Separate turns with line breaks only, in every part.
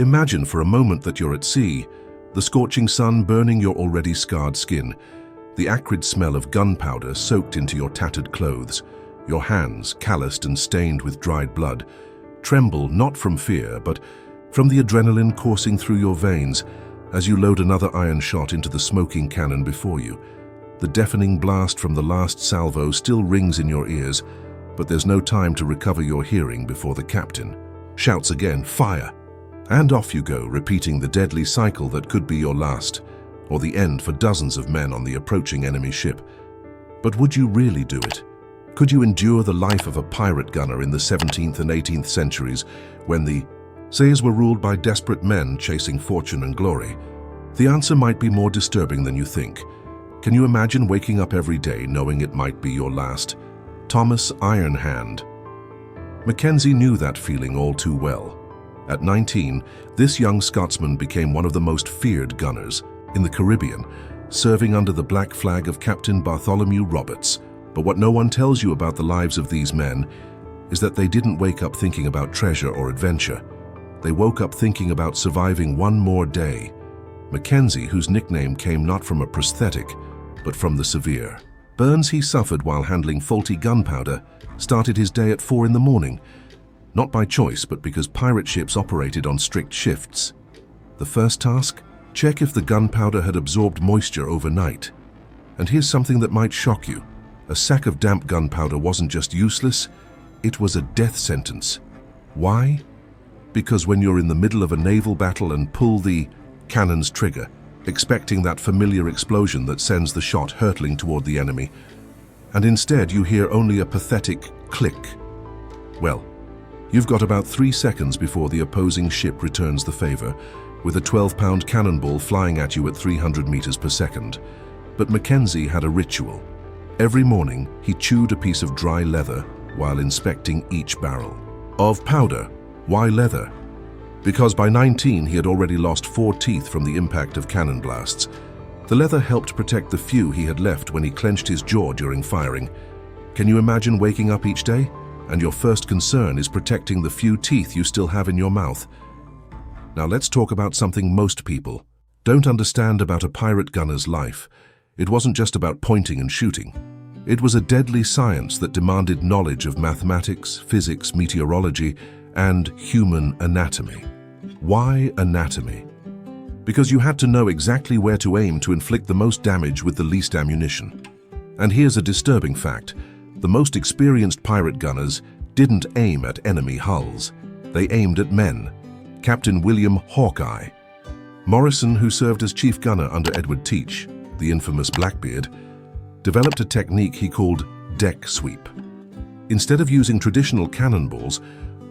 Imagine for a moment that you're at sea, the scorching sun burning your already scarred skin, the acrid smell of gunpowder soaked into your tattered clothes, your hands, calloused and stained with dried blood, tremble not from fear, but from the adrenaline coursing through your veins as you load another iron shot into the smoking cannon before you. The deafening blast from the last salvo still rings in your ears, but there's no time to recover your hearing before the captain shouts again, "Fire!" And off you go, repeating the deadly cycle that could be your last, or the end for dozens of men on the approaching enemy ship. But would you really do it? Could you endure the life of a pirate gunner in the 17th and 18th centuries when the seas were ruled by desperate men chasing fortune and glory? The answer might be more disturbing than you think. Can you imagine waking up every day knowing it might be your last? Thomas Ironhand. Mackenzie knew that feeling all too well. At 19, this young Scotsman became one of the most feared gunners in the Caribbean, serving under the black flag of Captain Bartholomew Roberts. But what no one tells you about the lives of these men is that they didn't wake up thinking about treasure or adventure. They woke up thinking about surviving one more day. Mackenzie, whose nickname came not from a prosthetic, but from the severe burns he suffered while handling faulty gunpowder, started his day at 4 in the morning, not by choice, but because pirate ships operated on strict shifts. The first task? Check if the gunpowder had absorbed moisture overnight. And here's something that might shock you. A sack of damp gunpowder wasn't just useless, it was a death sentence. Why? Because when you're in the middle of a naval battle and pull the cannon's trigger, expecting that familiar explosion that sends the shot hurtling toward the enemy, and instead you hear only a pathetic click, well, you've got about 3 seconds before the opposing ship returns the favor, with a 12-pound cannonball flying at you at 300 meters per second. But Mackenzie had a ritual. Every morning, he chewed a piece of dry leather while inspecting each barrel. Of powder. Why leather? Because by 19, he had already lost 4 teeth from the impact of cannon blasts. The leather helped protect the few he had left when he clenched his jaw during firing. Can you imagine waking up each day, and your first concern is protecting the few teeth you still have in your mouth? Now let's talk about something most people don't understand about a pirate gunner's life. It wasn't just about pointing and shooting. It was a deadly science that demanded knowledge of mathematics, physics, meteorology, and human anatomy. Why anatomy? Because you had to know exactly where to aim to inflict the most damage with the least ammunition. And here's a disturbing fact. The most experienced pirate gunners didn't aim at enemy hulls. They aimed at men. Captain William Hawkeye Morrison, who served as chief gunner under Edward Teach, the infamous Blackbeard, developed a technique he called deck sweep. Instead of using traditional cannonballs,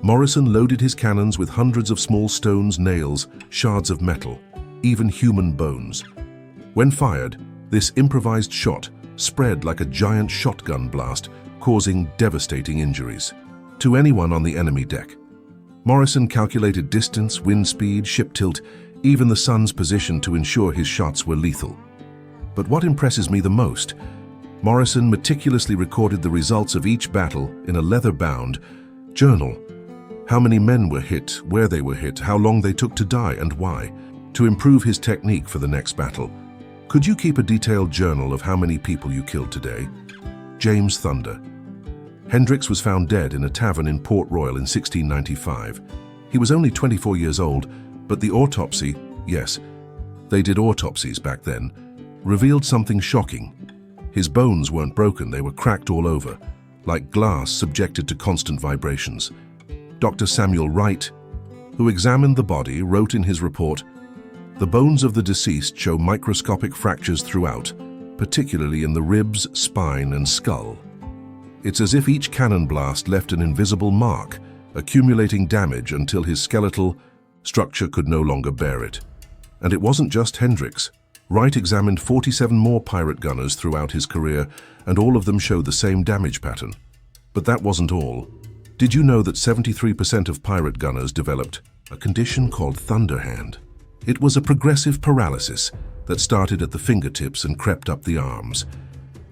Morrison loaded his cannons with hundreds of small stones, nails, shards of metal, even human bones. When fired, this improvised shot spread like a giant shotgun blast, causing devastating injuries to anyone on the enemy deck. Morrison calculated distance, wind speed, ship tilt, even the sun's position to ensure his shots were lethal. But what impresses me the most, Morrison meticulously recorded the results of each battle in a leather-bound journal. How many men were hit, where they were hit, how long they took to die, and why, to improve his technique for the next battle. Could you keep a detailed journal of how many people you killed today? James Thunder. Hendricks was found dead in a tavern in Port Royal in 1695. He was only 24 years old, but the autopsy, yes, they did autopsies back then, revealed something shocking. His bones weren't broken, they were cracked all over, like glass subjected to constant vibrations. Dr. Samuel Wright, who examined the body, wrote in his report, "The bones of the deceased show microscopic fractures throughout, particularly in the ribs, spine, and skull. It's as if each cannon blast left an invisible mark, accumulating damage until his skeletal structure could no longer bear it." And it wasn't just Hendricks. Wright examined 47 more pirate gunners throughout his career, and all of them showed the same damage pattern. But that wasn't all. Did you know that 73% of pirate gunners developed a condition called thunderhand? It was a progressive paralysis that started at the fingertips and crept up the arms,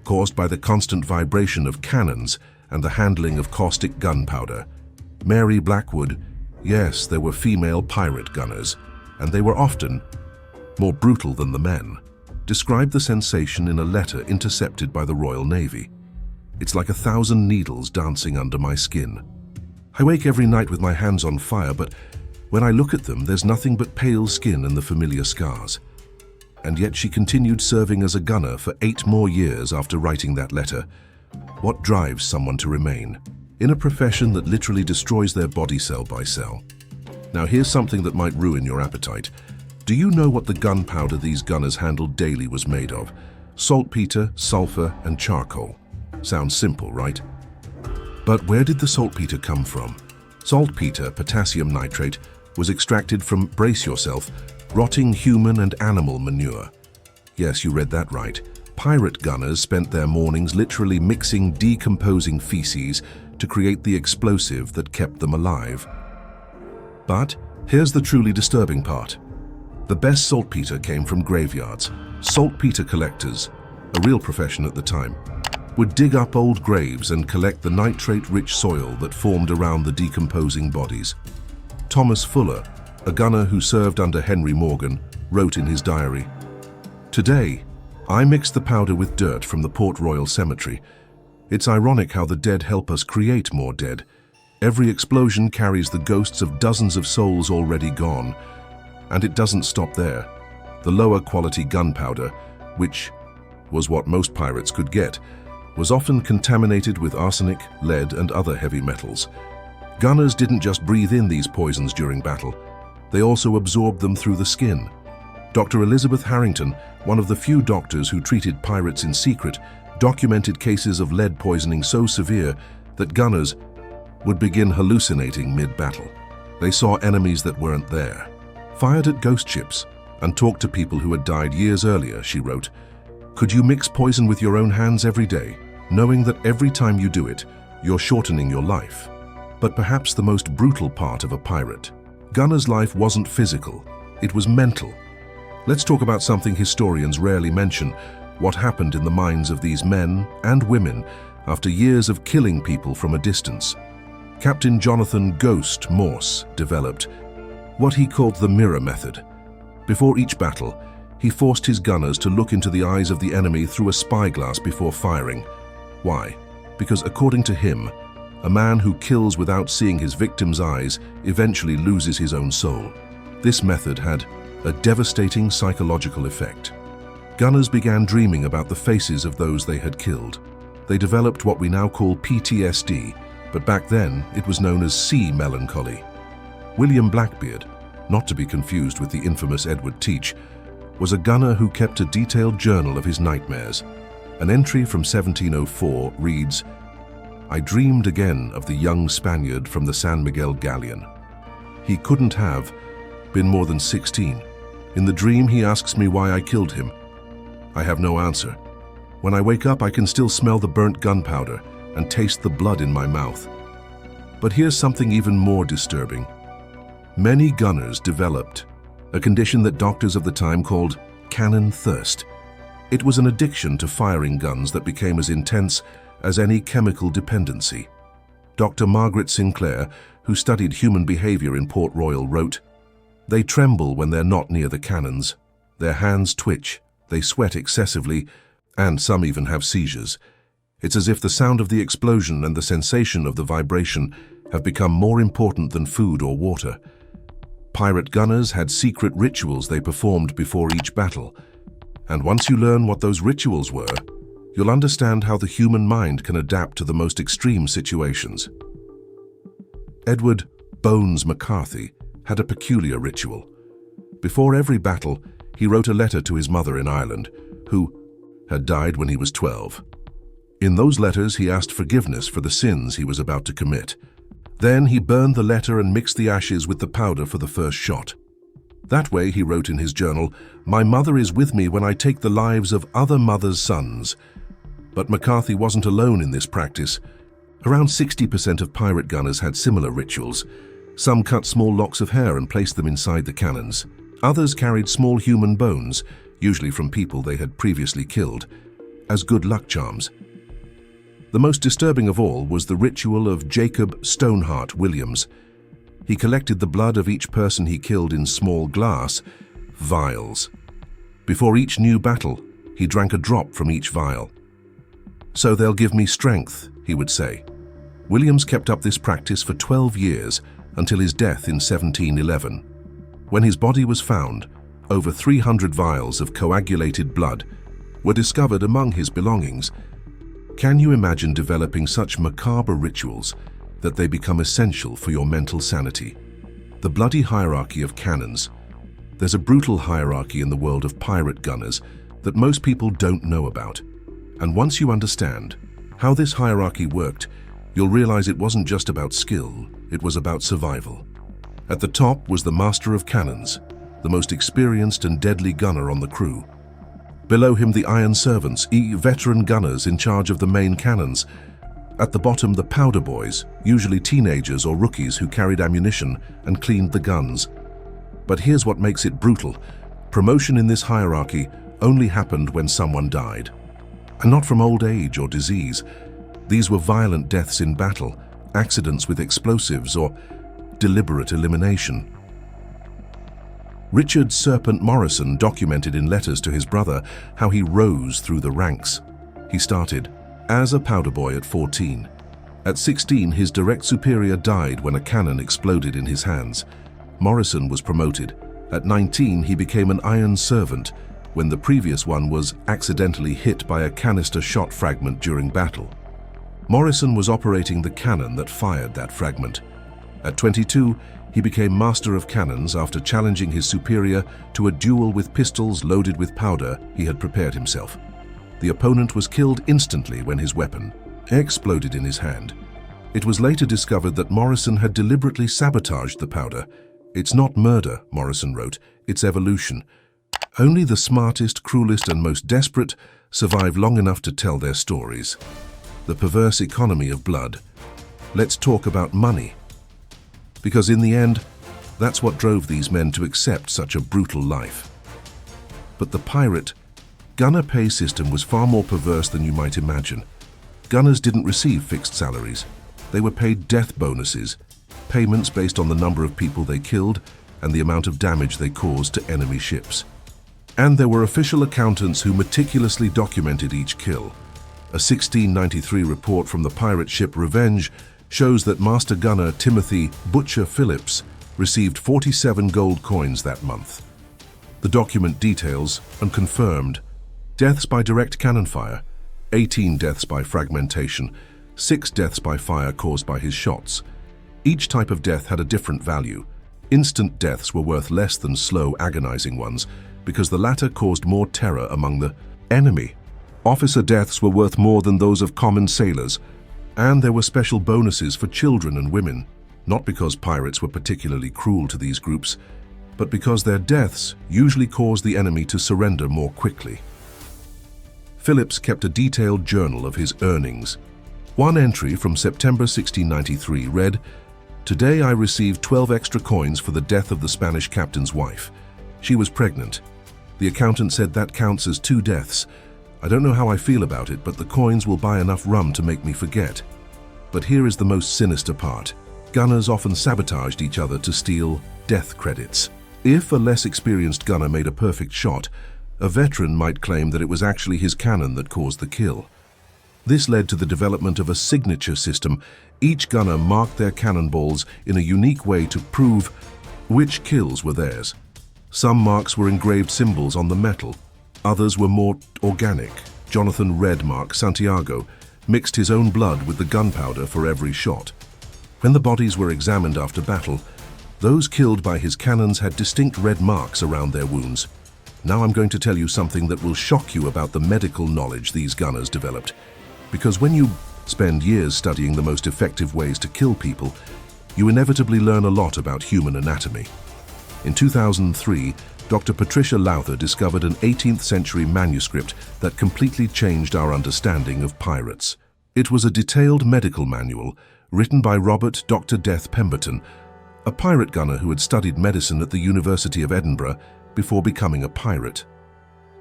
caused by the constant vibration of cannons and the handling of caustic gunpowder. Mary Blackwood, Yes, there were female pirate gunners, and they were often more brutal than the men. Described the sensation in a letter intercepted by the Royal Navy. It's like 1,000 needles dancing under my skin. I wake every night with my hands on fire, but when I look at them, there's nothing but pale skin and the familiar scars. And yet she continued serving as a gunner for 8 more years after writing that letter. What drives someone to remain in a profession that literally destroys their body cell by cell? Now here's something that might ruin your appetite. Do you know what the gunpowder these gunners handled daily was made of? Saltpeter, sulfur, and charcoal. Sounds simple, right? But where did the saltpeter come from? Saltpeter, potassium nitrate, was extracted from, brace yourself, rotting human and animal manure. Yes, you read that right. Pirate gunners spent their mornings literally mixing decomposing feces to create the explosive that kept them alive. But here's the truly disturbing part. The best saltpeter came from graveyards. Saltpeter collectors, a real profession at the time, would dig up old graves and collect the nitrate-rich soil that formed around the decomposing bodies. Thomas Fuller, a gunner who served under Henry Morgan, wrote in his diary, "Today, I mix the powder with dirt from the Port Royal Cemetery. It's ironic how the dead help us create more dead. Every explosion carries the ghosts of dozens of souls already gone. And it doesn't stop there. The lower quality gunpowder, which was what most pirates could get, was often contaminated with arsenic, lead, and other heavy metals. Gunners didn't just breathe in these poisons during battle, they also absorbed them through the skin. Dr. Elizabeth Harrington, one of the few doctors who treated pirates in secret, documented cases of lead poisoning so severe that gunners would begin hallucinating mid-battle. They saw enemies that weren't there. Fired at ghost ships and talked to people who had died years earlier, she wrote. Could you mix poison with your own hands every day, knowing that every time you do it, you're shortening your life? But perhaps the most brutal part of a pirate. Gunner's life wasn't physical, it was mental. Let's talk about something historians rarely mention, what happened in the minds of these men and women after years of killing people from a distance. Captain Jonathan "Ghost" Morse developed what he called the mirror method. Before each battle, he forced his gunners to look into the eyes of the enemy through a spyglass before firing. Why? Because according to him, a man who kills without seeing his victim's eyes eventually loses his own soul. This method had a devastating psychological effect. Gunners began dreaming about the faces of those they had killed. They developed what we now call PTSD, but back then it was known as sea melancholy. William Blackbeard, not to be confused with the infamous Edward Teach, was a gunner who kept a detailed journal of his nightmares. An entry from 1704 reads, "I dreamed again of the young Spaniard from the San Miguel galleon. He couldn't have been more than 16. In the dream he asks me why I killed him. I have no answer. When I wake up I can still smell the burnt gunpowder and taste the blood in my mouth." But here's something even more disturbing. Many gunners developed a condition that doctors of the time called cannon thirst. It was an addiction to firing guns that became as intense as any chemical dependency. Dr. Margaret Sinclair, who studied human behavior in Port Royal, wrote, "They tremble when they're not near the cannons. Their hands twitch, they sweat excessively, and some even have seizures. It's as if the sound of the explosion and the sensation of the vibration have become more important than food or water." Pirate gunners had secret rituals they performed before each battle. And once you learn what those rituals were, you'll understand how the human mind can adapt to the most extreme situations. Edward "Bones" McCarthy had a peculiar ritual. Before every battle, he wrote a letter to his mother in Ireland, who had died when he was 12. In those letters, he asked forgiveness for the sins he was about to commit. Then he burned the letter and mixed the ashes with the powder for the first shot. That way, he wrote in his journal, "My mother is with me when I take the lives of other mothers' sons." But McCarthy wasn't alone in this practice. Around 60% of pirate gunners had similar rituals. Some cut small locks of hair and placed them inside the cannons. Others carried small human bones, usually from people they had previously killed, as good luck charms. The most disturbing of all was the ritual of Jacob Stoneheart Williams. He collected the blood of each person he killed in small glass vials. Before each new battle, he drank a drop from each vial. "So they'll give me strength," he would say. Williams kept up this practice for 12 years until his death in 1711. When his body was found, over 300 vials of coagulated blood were discovered among his belongings. Can you imagine developing such macabre rituals that they become essential for your mental sanity? The bloody hierarchy of cannons. There's a brutal hierarchy in the world of pirate gunners that most people don't know about. And once you understand how this hierarchy worked, you'll realize it wasn't just about skill, it was about survival. At the top was the master of cannons, the most experienced and deadly gunner on the crew. Below him, the iron servants, veteran gunners in charge of the main cannons. At the bottom, the powder boys, usually teenagers or rookies who carried ammunition and cleaned the guns. But here's what makes it brutal. Promotion in this hierarchy only happened when someone died. And not from old age or disease. These were violent deaths in battle, accidents with explosives, or deliberate elimination. Richard Serpent Morrison documented in letters to his brother how he rose through the ranks. He started as a powder boy at 14. At 16, his direct superior died when a cannon exploded in his hands. Morrison was promoted. At 19, he became an iron servant when the previous one was accidentally hit by a canister shot fragment during battle. Morrison was operating the cannon that fired that fragment. At 22, he became master of cannons after challenging his superior to a duel with pistols loaded with powder he had prepared himself. The opponent was killed instantly when his weapon exploded in his hand. It was later discovered that Morrison had deliberately sabotaged the powder. "It's not murder," Morrison wrote, "it's evolution. Only the smartest, cruelest, and most desperate survive long enough to tell their stories." The perverse economy of blood. Let's talk about money. Because in the end, that's what drove these men to accept such a brutal life. But the pirate gunner pay system was far more perverse than you might imagine. Gunners didn't receive fixed salaries. They were paid death bonuses, payments based on the number of people they killed and the amount of damage they caused to enemy ships. And there were official accountants who meticulously documented each kill. A 1693 report from the pirate ship Revenge shows that Master Gunner Timothy "Butcher" Phillips received 47 gold coins that month. The document details and confirmed deaths by direct cannon fire, 18 deaths by fragmentation, 6 deaths by fire caused by his shots. Each type of death had a different value. Instant deaths were worth less than slow, agonizing ones because the latter caused more terror among the enemy. Officer deaths were worth more than those of common sailors. And there were special bonuses for children and women, not because pirates were particularly cruel to these groups, but because their deaths usually caused the enemy to surrender more quickly. Phillips kept a detailed journal of his earnings. One entry from September 1693 read, "Today I received 12 extra coins for the death of the Spanish captain's wife. She was pregnant. The accountant said that counts as 2 deaths. I don't know how I feel about it, but the coins will buy enough rum to make me forget." But here is the most sinister part. Gunners often sabotaged each other to steal death credits. If a less experienced gunner made a perfect shot, a veteran might claim that it was actually his cannon that caused the kill. This led to the development of a signature system. Each gunner marked their cannonballs in a unique way to prove which kills were theirs. Some marks were engraved symbols on the metal. Others were more organic. Jonathan Redmark Santiago mixed his own blood with the gunpowder for every shot. When the bodies were examined after battle, those killed by his cannons had distinct red marks around their wounds. Now I'm going to tell you something that will shock you about the medical knowledge these gunners developed. Because when you spend years studying the most effective ways to kill people, you inevitably learn a lot about human anatomy. In 2003, Dr. Patricia Lowther discovered an 18th century manuscript that completely changed our understanding of pirates. It was a detailed medical manual written by Robert Dr. Death Pemberton, a pirate gunner who had studied medicine at the University of Edinburgh before becoming a pirate.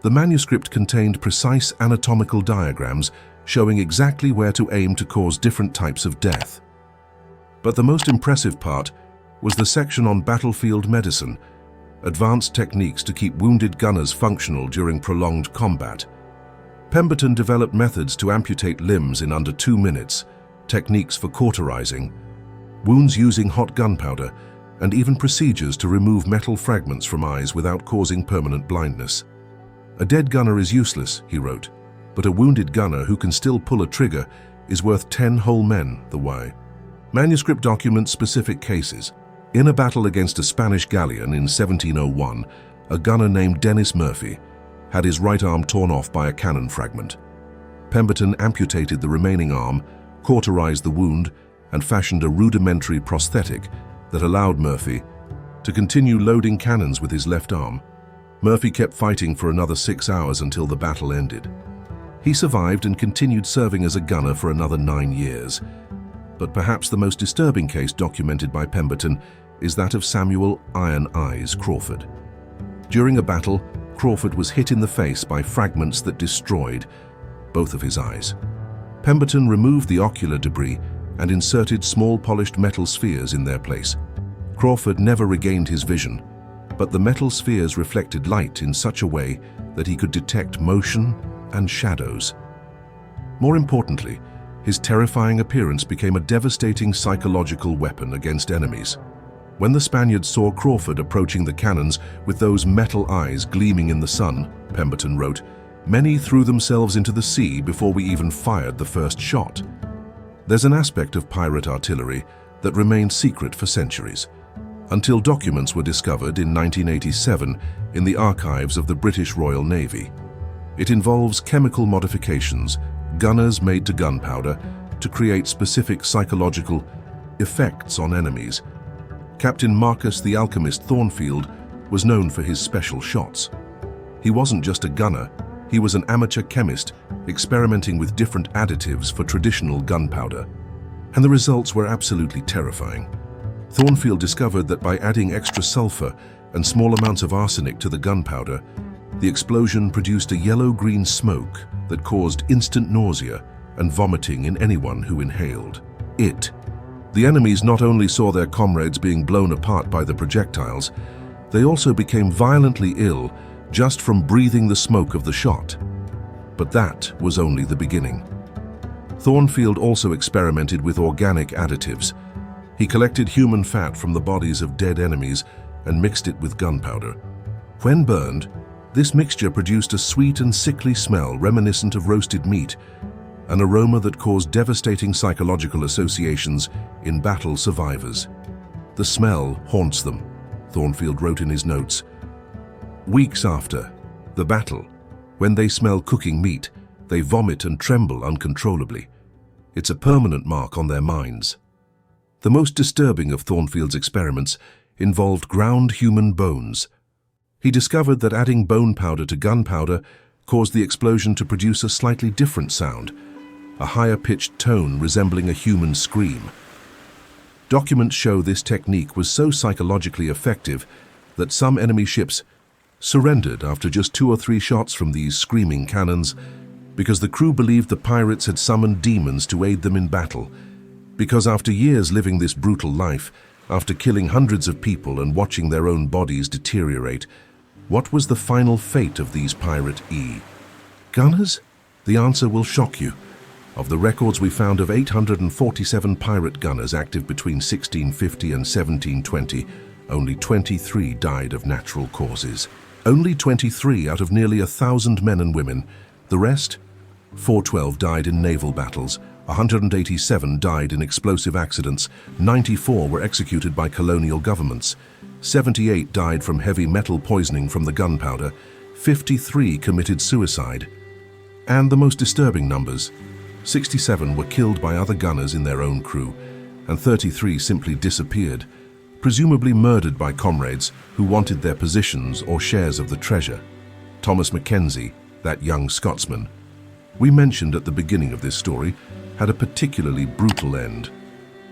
The manuscript contained precise anatomical diagrams showing exactly where to aim to cause different types of death. But the most impressive part was the section on battlefield medicine, advanced techniques to keep wounded gunners functional during prolonged combat. Pemberton developed methods to amputate limbs in under 2 minutes, techniques for cauterizing, wounds using hot gunpowder, and even procedures to remove metal fragments from eyes without causing permanent blindness. "A dead gunner is useless," he wrote, "but a wounded gunner who can still pull a trigger is worth 10 whole men the way." Manuscript documents specific cases. In a battle against a Spanish galleon in 1701, a gunner named Dennis Murphy had his right arm torn off by a cannon fragment. Pemberton amputated the remaining arm, cauterized the wound, and fashioned a rudimentary prosthetic that allowed Murphy to continue loading cannons with his left arm. Murphy kept fighting for another 6 hours until the battle ended. He survived and continued serving as a gunner for another 9 years. But perhaps the most disturbing case documented by Pemberton is that of Samuel "Iron Eyes" Crawford. During a battle, Crawford was hit in the face by fragments that destroyed both of his eyes. Pemberton removed the ocular debris and inserted small polished metal spheres in their place. Crawford never regained his vision, but the metal spheres reflected light in such a way that he could detect motion and shadows. More importantly, his terrifying appearance became a devastating psychological weapon against enemies. When the Spaniards saw Crawford approaching the cannons with those metal eyes gleaming in the sun, Pemberton wrote, "Many threw themselves into the sea before we even fired the first shot." There's an aspect of pirate artillery that remained secret for centuries, until documents were discovered in 1987 in the archives of the British Royal Navy. It involves chemical modifications, gunners made to gunpowder, to create specific psychological effects on enemies. Captain Marcus the Alchemist Thornfield was known for his special shots. He wasn't just a gunner, he was an amateur chemist experimenting with different additives for traditional gunpowder. And the results were absolutely terrifying. Thornfield discovered that by adding extra sulfur and small amounts of arsenic to the gunpowder, the explosion produced a yellow-green smoke that caused instant nausea and vomiting in anyone who inhaled it. The enemies not only saw their comrades being blown apart by the projectiles, they also became violently ill just from breathing the smoke of the shot. But that was only the beginning. Thornfield also experimented with organic additives. He collected human fat from the bodies of dead enemies and mixed it with gunpowder. When burned, this mixture produced a sweet and sickly smell reminiscent of roasted meat, an aroma that caused devastating psychological associations in battle survivors. "The smell haunts them," Thornfield wrote in his notes. "Weeks after the battle, when they smell cooking meat, they vomit and tremble uncontrollably. It's a permanent mark on their minds." The most disturbing of Thornfield's experiments involved ground human bones. He discovered that adding bone powder to gunpowder caused the explosion to produce a slightly different sound, a higher-pitched tone resembling a human scream. Documents show this technique was so psychologically effective that some enemy ships surrendered after just 2 or 3 shots from these screaming cannons, because the crew believed the pirates had summoned demons to aid them in battle, because after years living this brutal life, after killing hundreds of people and watching their own bodies deteriorate, what was the final fate of these pirate gunners? The answer will shock you. Of the records we found of 847 pirate gunners active between 1650 and 1720, only 23 died of natural causes. Only 23 out of nearly 1,000 men and women. The rest? 412 died in naval battles, 187 died in explosive accidents, 94 were executed by colonial governments, 78 died from heavy metal poisoning from the gunpowder, 53 committed suicide. And the most disturbing numbers, 67 were killed by other gunners in their own crew, and 33 simply disappeared, presumably murdered by comrades who wanted their positions or shares of the treasure. Thomas Mackenzie, that young Scotsman, we mentioned at the beginning of this story, had a particularly brutal end.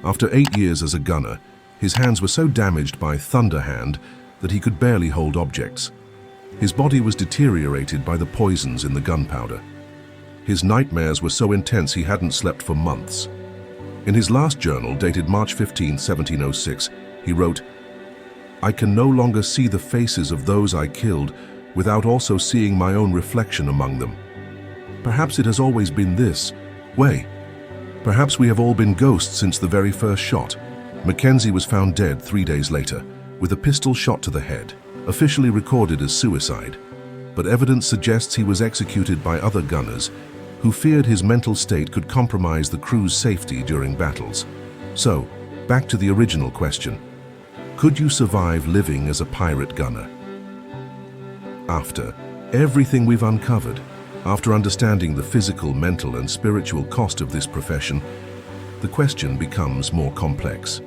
After 8 years as a gunner, his hands were so damaged by thunderhand that he could barely hold objects. His body was deteriorated by the poisons in the gunpowder. His nightmares were so intense he hadn't slept for months. In his last journal, dated March 15, 1706, He wrote, "I can no longer see the faces of those I killed without also seeing my own reflection among them. Perhaps it has always been this way. Perhaps we have all been ghosts since the very first shot." Mackenzie was found dead 3 days later, with a pistol shot to the head, officially recorded as suicide. But evidence suggests he was executed by other gunners who feared his mental state could compromise the crew's safety during battles. So, back to the original question. Could you survive living as a pirate gunner? After everything we've uncovered, after understanding the physical, mental, and spiritual cost of this profession, the question becomes more complex.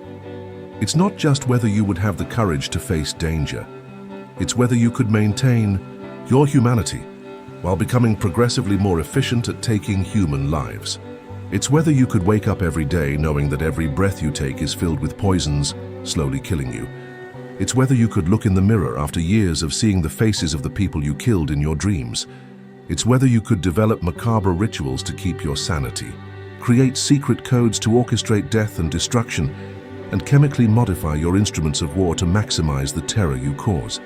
It's not just whether you would have the courage to face danger. It's whether you could maintain your humanity while becoming progressively more efficient at taking human lives. It's whether you could wake up every day knowing that every breath you take is filled with poisons, slowly killing you. It's whether you could look in the mirror after years of seeing the faces of the people you killed in your dreams. It's whether you could develop macabre rituals to keep your sanity, create secret codes to orchestrate death and destruction, and chemically modify your instruments of war to maximize the terror you cause.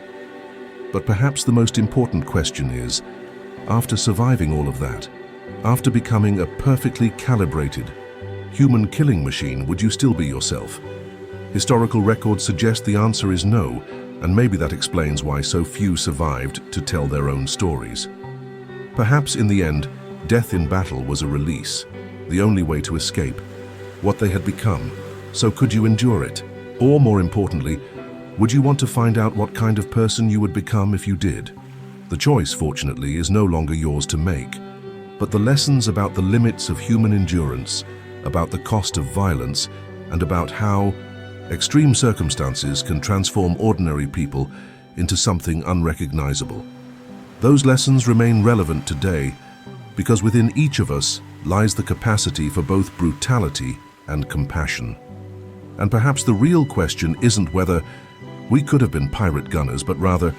But perhaps the most important question is, after surviving all of that, after becoming a perfectly calibrated human killing machine, would you still be yourself? Historical records suggest the answer is no, and maybe that explains why so few survived to tell their own stories. Perhaps in the end, death in battle was a release, the only way to escape what they had become. So could you endure it? Or more importantly, would you want to find out what kind of person you would become if you did? The choice, fortunately, is no longer yours to make. But the lessons about the limits of human endurance, about the cost of violence, and about how extreme circumstances can transform ordinary people into something unrecognizable. Those lessons remain relevant today because within each of us lies the capacity for both brutality and compassion. And perhaps the real question isn't whether we could have been pirate gunners, but rather,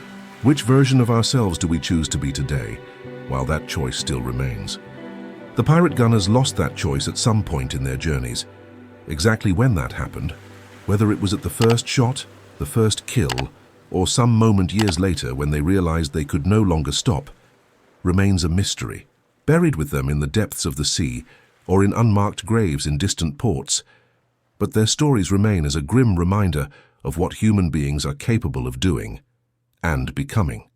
which version of ourselves do we choose to be today, while that choice still remains? The pirate gunners lost that choice at some point in their journeys. Exactly when that happened, whether it was at the first shot, the first kill, or some moment years later when they realized they could no longer stop, remains a mystery. Buried with them in the depths of the sea, or in unmarked graves in distant ports, but their stories remain as a grim reminder of what human beings are capable of doing and becoming.